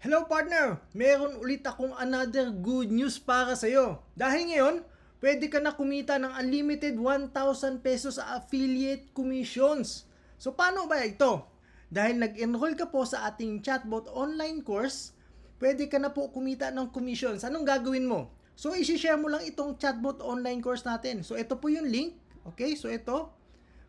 Hello partner! Meron ulit akong another good news para sa'yo. Dahil ngayon, pwede ka na kumita ng unlimited 1,000 pesos sa affiliate commissions. So paano ba ito? Dahil nag-enroll ka po sa ating chatbot online course, pwede ka na po kumita ng commissions. Anong gagawin mo? So isi-share mo lang itong chatbot online course natin. So ito po yung link. Okay, so ito.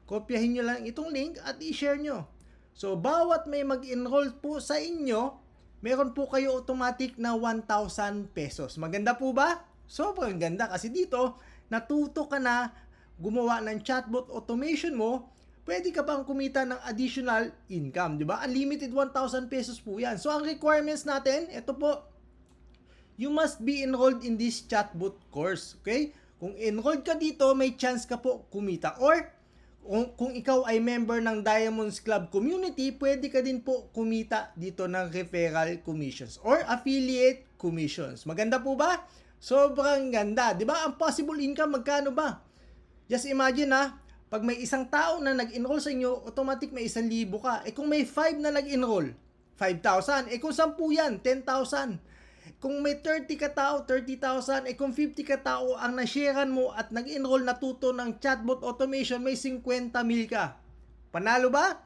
Kopyahin nyo lang itong link at i-share nyo. So bawat may mag-enroll po sa inyo, meron po kayo automatic na 1,000 pesos. Maganda po ba? Sobrang ganda kasi dito, natuto ka na gumawa ng chatbot automation mo, pwede ka bang kumita ng additional income, di ba? Unlimited 1,000 pesos po yan. So, ang requirements natin, ito po, you must be enrolled in this chatbot course, okay? Kung enrolled ka dito, may chance ka po kumita. Or, kung ikaw ay member ng Diamonds Club community, pwede ka din po kumita dito ng referral commissions or affiliate commissions. Maganda po ba? Sobrang ganda. Di ba? Ang possible income, magkano ba? Just imagine pag may isang tao na nag-enroll sa inyo, automatic may 1,000 ka. Kung may 5 na nag-enroll, 5,000. Kung 10 yan, 10,000. Kung may 30 ka tao, 30,000. Kung 50 ka tao ang na-sharean mo at nag-enroll natuto ng chatbot automation, may 50,000 ka. Panalo ba?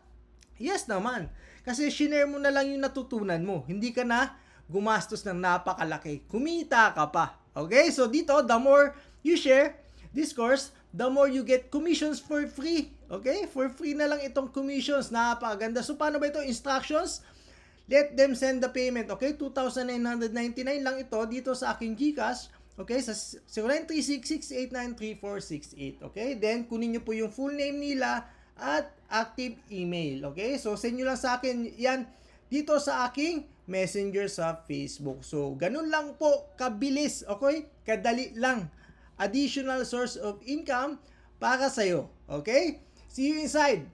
Yes naman. Kasi shinare mo na lang yung natutunan mo. Hindi ka na gumastos ng napakalaki. Kumita ka pa. Okay? So dito, the more you share this course, the more you get commissions for free. Okay? For free na lang itong commissions. Napakaganda. So paano ba ito? Instructions? Let them send the payment, okay? 2,999 lang ito dito sa aking GCash, okay? Sa 0936-689-3468, okay? Then, kunin nyo po yung full name nila at active email, okay? So, send nyo lang sa akin yan dito sa aking messenger sa Facebook. So, ganun lang po kabilis, okay? Kadali lang. Additional source of income para sa'yo, okay? See you inside!